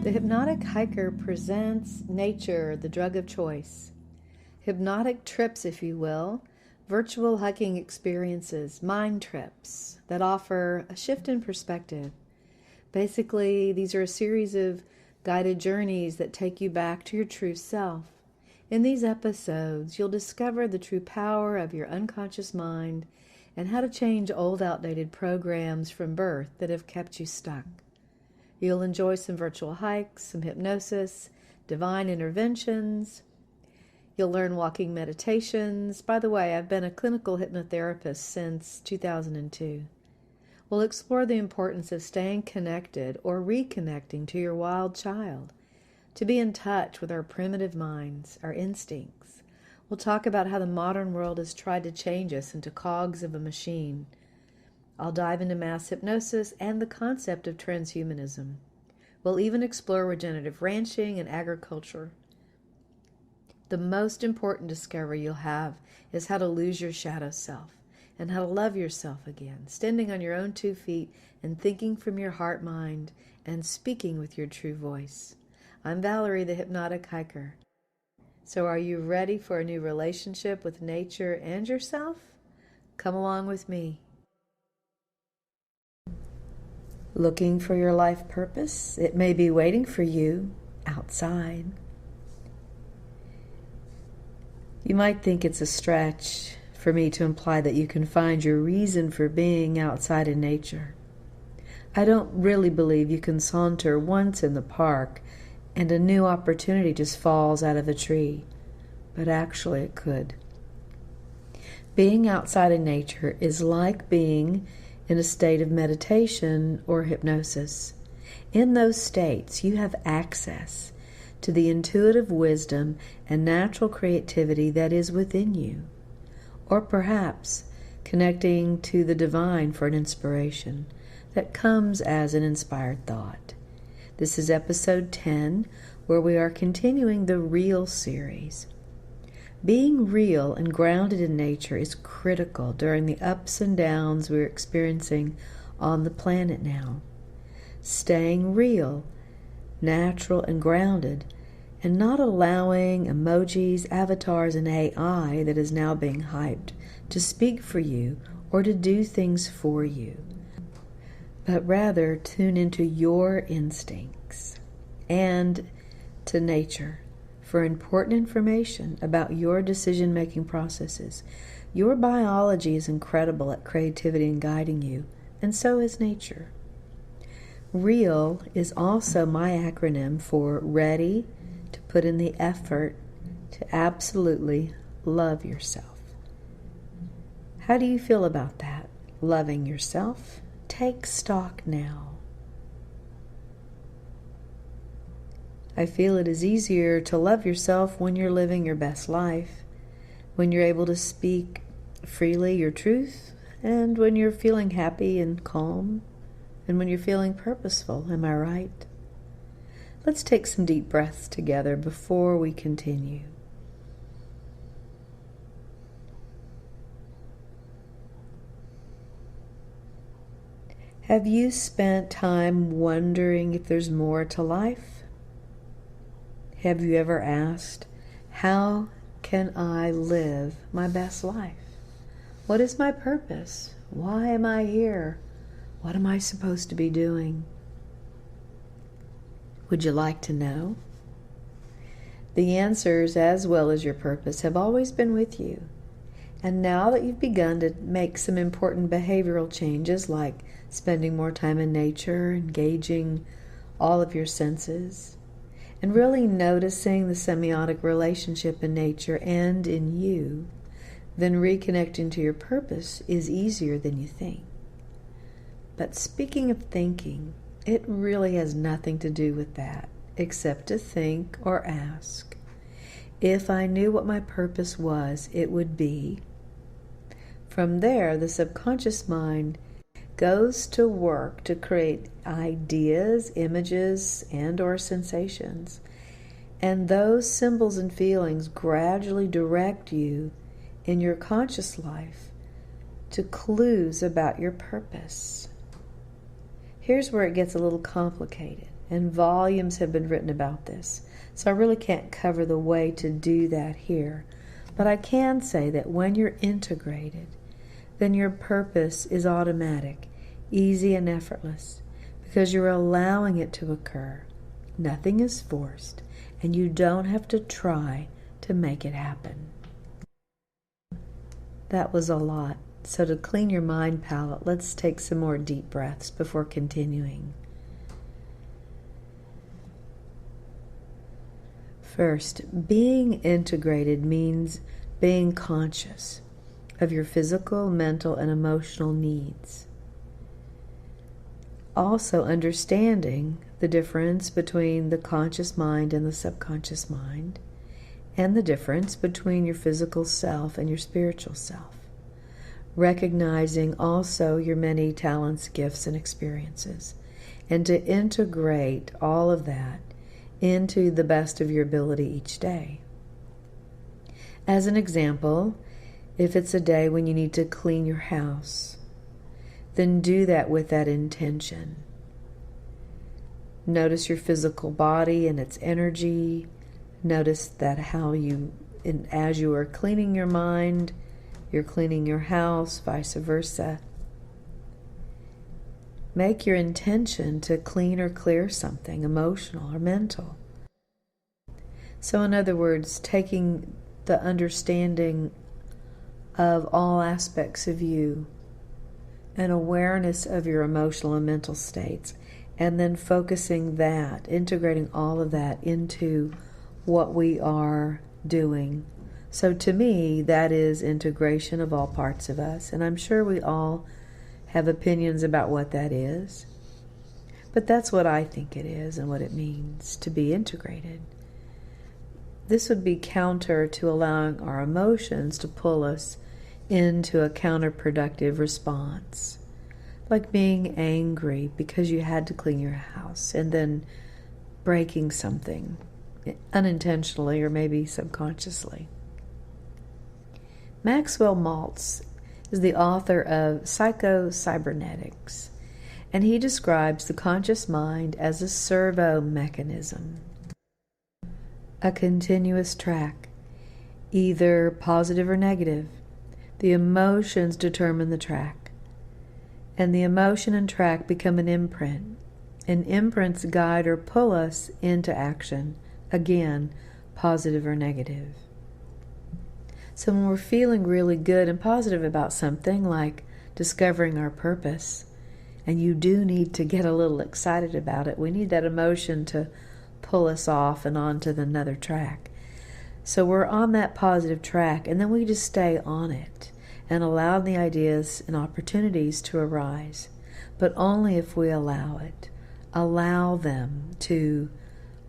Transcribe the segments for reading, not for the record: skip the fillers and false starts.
The Hypnotic Hiker presents nature, the drug of choice. Hypnotic trips, if you will, virtual hiking experiences, mind trips that offer a shift in perspective. Basically, these are a series of guided journeys that take you back to your true self. In these episodes, you'll discover the true power of your unconscious mind and how to change old, outdated programs from birth that have kept you stuck. You'll enjoy some virtual hikes, some hypnosis, divine interventions. You'll learn walking meditations. By the way, I've been a clinical hypnotherapist since 2002. We'll explore the importance of staying connected or reconnecting to your wild child, to be in touch with our primitive minds, our instincts. We'll talk about how the modern world has tried to change us into cogs of a machine. I'll dive into mass hypnosis and the concept of transhumanism. We'll even explore regenerative ranching and agriculture. The most important discovery you'll have is how to lose your shadow self and how to love yourself again, standing on your own 2 feet and thinking from your heart mind and speaking with your true voice. I'm Valerie, the Hypnotic Hiker. So are you ready for a new relationship with nature and yourself? Come along with me. Looking for your life purpose? It may be waiting for you outside. You might think it's a stretch for me to imply that you can find your reason for being outside in nature. I don't really believe you can saunter once in the park and a new opportunity just falls out of a tree, but actually it could. Being outside in nature is like being in a state of meditation or hypnosis. In those states, you have access to the intuitive wisdom and natural creativity that is within you, or perhaps connecting to the divine for an inspiration that comes as an inspired thought. This is episode 10, where we are continuing the Real series. Being real and grounded in nature is critical during the ups and downs we're experiencing on the planet now. Staying real, natural, and grounded, and not allowing emojis, avatars, and AI that is now being hyped to speak for you or to do things for you, but rather tune into your instincts and to nature for important information about your decision-making processes. Your biology is incredible at creativity and guiding you, and so is nature. REAL is also my acronym for ready to put in the effort to absolutely love yourself. How do you feel about that? Loving yourself? Take stock now. I feel it is easier to love yourself when you're living your best life, when you're able to speak freely your truth, and when you're feeling happy and calm, and when you're feeling purposeful. Am I right? Let's take some deep breaths together before we continue. Have you spent time wondering if there's more to life? Have you ever asked, how can I live my best life? What is my purpose? Why am I here? What am I supposed to be doing? Would you like to know? The answers, as well as your purpose, have always been with you. And now that you've begun to make some important behavioral changes, like spending more time in nature, engaging all of your senses, and really noticing the semiotic relationship in nature and in you, then reconnecting to your purpose is easier than you think. But speaking of thinking, it really has nothing to do with that, except to think or ask, if I knew what my purpose was, it would be. From there, the subconscious mind goes to work to create ideas, images, and or sensations. And those symbols and feelings gradually direct you in your conscious life to clues about your purpose. Here's where it gets a little complicated. and volumes have been written about this. So I really can't cover the way to do that here. But I can say that when you're integrated, then your purpose is automatic, easy and effortless, because you're allowing it to occur. Nothing is forced, and you don't have to try to make it happen. That was a lot. So to clean your mind palette, let's take some more deep breaths before continuing. First, being integrated means being conscious of your physical, mental, and emotional needs. Also understanding the difference between the conscious mind and the subconscious mind, and the difference between your physical self and your spiritual self. Recognizing also your many talents, gifts, and experiences, and to integrate all of that into the best of your ability each day. As an example, if it's a day when you need to clean your house, then do that with that intention. Notice your physical body and its energy. Notice that as you are cleaning your mind, you're cleaning your house, vice versa. Make your intention to clean or clear something emotional or mental. So in other words, taking the understanding of all aspects of you and awareness of your emotional and mental states, and then focusing that, integrating all of that into what we are doing. So to me, that is integration of all parts of us, and I'm sure we all have opinions about what that is. But that's what I think it is and what it means to be integrated. This would be counter to allowing our emotions to pull us into a counterproductive response, like being angry because you had to clean your house and then breaking something unintentionally or maybe subconsciously. Maxwell Maltz is the author of Psycho-Cybernetics, and he describes the conscious mind as a servo mechanism, a continuous track, either positive or negative. The emotions determine the track, and the emotion and track become an imprint, and imprints guide or pull us into action, again, positive or negative. So when we're feeling really good and positive about something, like discovering our purpose, and you do need to get a little excited about it, we need that emotion to pull us off and onto another track. So we're on that positive track, and then we just stay on it and allow the ideas and opportunities to arise, but only if we allow it. Allow them to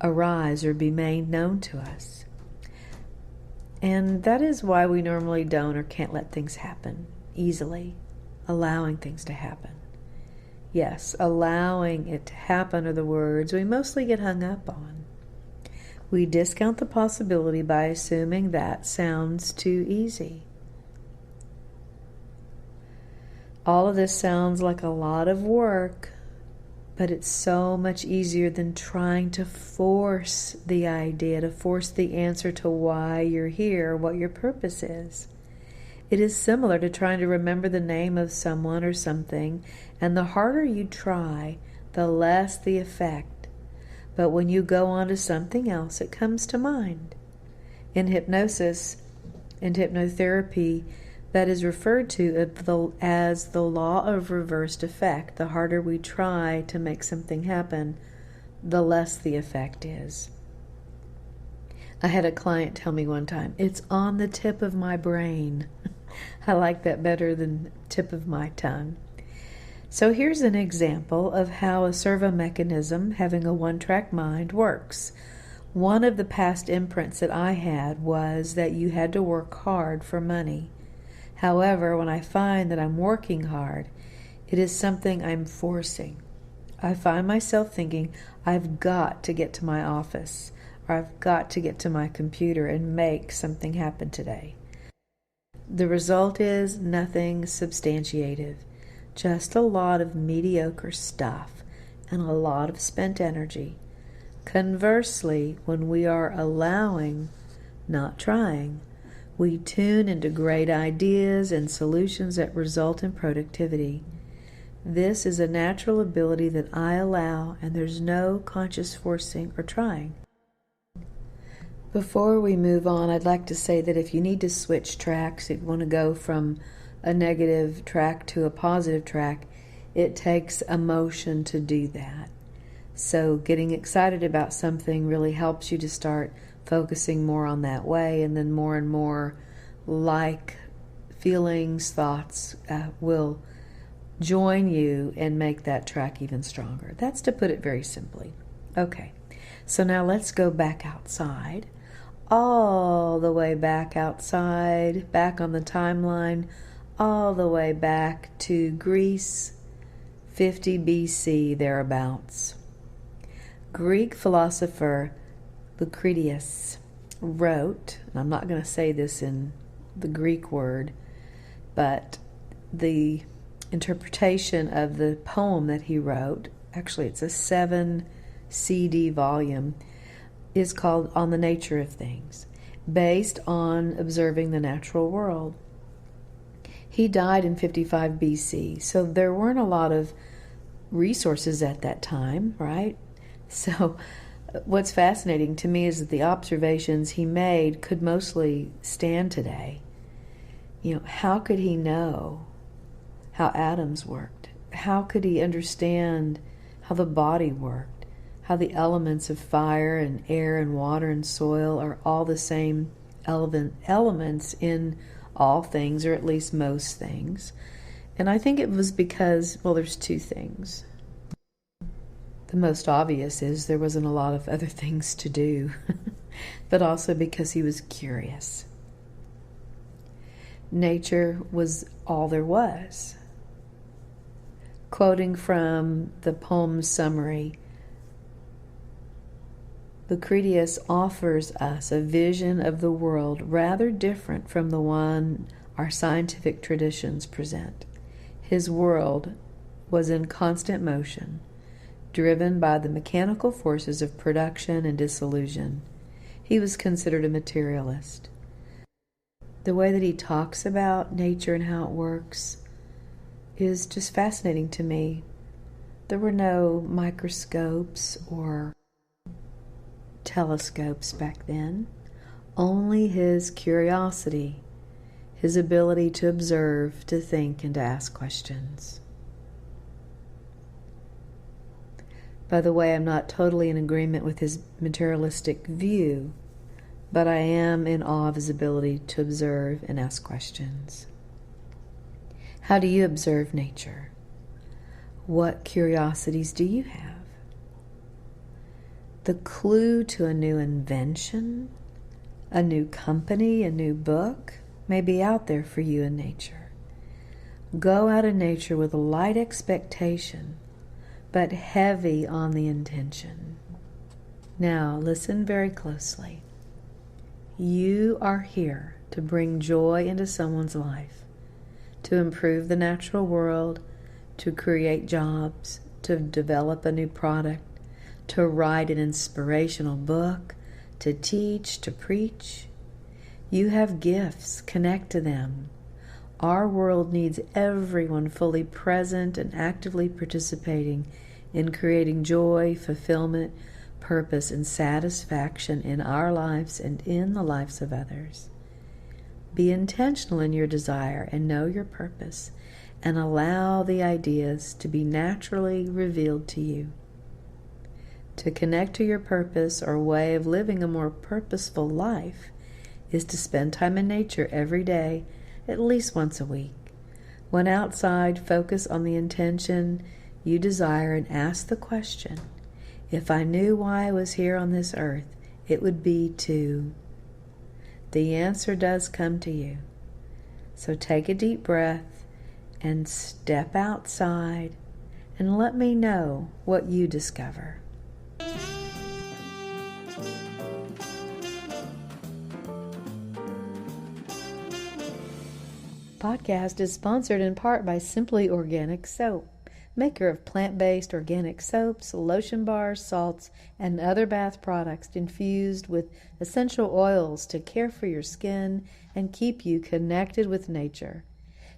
arise or be made known to us. And that is why we normally don't or can't let things happen easily, allowing things to happen. Yes, allowing it to happen are the words we mostly get hung up on. We discount the possibility by assuming that sounds too easy. All of this sounds like a lot of work, but it's so much easier than trying to force the idea, to force the answer to why you're here, what your purpose is. It is similar to trying to remember the name of someone or something, and the harder you try, the less the effect. But when you go on to something else, it comes to mind. In hypnosis and hypnotherapy, that is referred to as the law of reversed effect. The harder we try to make something happen, the less the effect is. I had a client tell me one time, "It's on the tip of my brain." I like that better than tip of my tongue. So here's an example of how a servo mechanism, having a one-track mind, works. One of the past imprints that I had was that you had to work hard for money. However, when I find that I'm working hard, it is something I'm forcing. I find myself thinking, I've got to get to my office, or I've got to get to my computer and make something happen today. The result is nothing substantiative, just a lot of mediocre stuff, and a lot of spent energy. Conversely, when we are allowing, not trying, we tune into great ideas and solutions that result in productivity. This is a natural ability that I allow, and there's no conscious forcing or trying. Before we move on, I'd like to say that if you need to switch tracks, if you want to go from a negative track to a positive track, it takes emotion to do that. So getting excited about something really helps you to start focusing more on that way, and then more and more like feelings, thoughts will join you and make that track even stronger. That's to put it very simply. Okay, so now let's go back outside, all the way back outside, back on the timeline, all the way back to Greece, 50 BC, thereabouts. Greek philosopher Lucretius wrote, and I'm not going to say this in the Greek word, but the interpretation of the poem that he wrote, actually it's a 7 CD volume, is called On the Nature of Things, based on observing the natural world. He died in 55 BC, so there weren't a lot of resources at that time, right? So what's fascinating to me is that the observations he made could mostly stand today. How could he know how atoms worked? How could he understand how the body worked? How the elements of fire and air and water and soil are all the same elements in all things, or at least most things. And I think it was because, well, there's two things. The most obvious is there wasn't a lot of other things to do, but also because he was curious. Nature was all there was. Quoting from the poem's summary, Lucretius offers us a vision of the world rather different from the one our scientific traditions present. His world was in constant motion, driven by the mechanical forces of production and dissolution. He was considered a materialist. The way that he talks about nature and how it works is just fascinating to me. There were no microscopes or telescopes back then, only his curiosity, his ability to observe, to think, and to ask questions. By the way, I'm not totally in agreement with his materialistic view, but I am in awe of his ability to observe and ask questions. How do you observe nature? What curiosities do you have? The clue to a new invention, a new company, a new book may be out there for you in nature. Go out in nature with a light expectation, but heavy on the intention. Now, listen very closely. You are here to bring joy into someone's life, to improve the natural world, to create jobs, to develop a new product, to write an inspirational book, to teach, to preach. You have gifts. Connect to them. Our world needs everyone fully present and actively participating in creating joy, fulfillment, purpose, and satisfaction in our lives and in the lives of others. Be intentional in your desire and know your purpose, and allow the ideas to be naturally revealed to you. To connect to your purpose or way of living a more purposeful life is to spend time in nature every day, at least once a week. When outside, focus on the intention you desire and ask the question, if I knew why I was here on this earth, it would be to. The answer does come to you. So take a deep breath and step outside and let me know what you discover. Podcast is sponsored in part by Simply Organic Soap. maker of plant-based organic soaps, lotion bars, salts, and other bath products infused with essential oils to care for your skin and keep you connected with nature.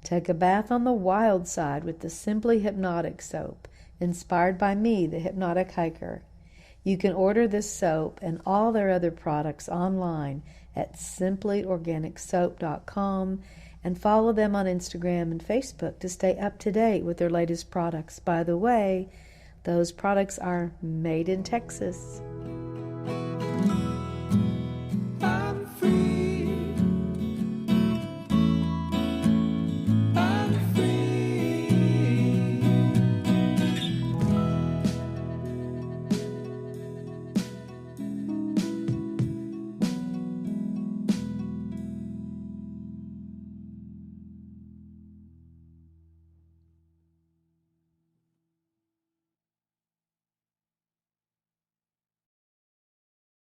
Take a bath on the wild side with the Simply Hypnotic soap, inspired by me, the hypnotic hiker. You can order this soap and all their other products online at simplyorganicsoap.com and follow them on Instagram and Facebook to stay up to date with their latest products. By the way, those products are made in Texas.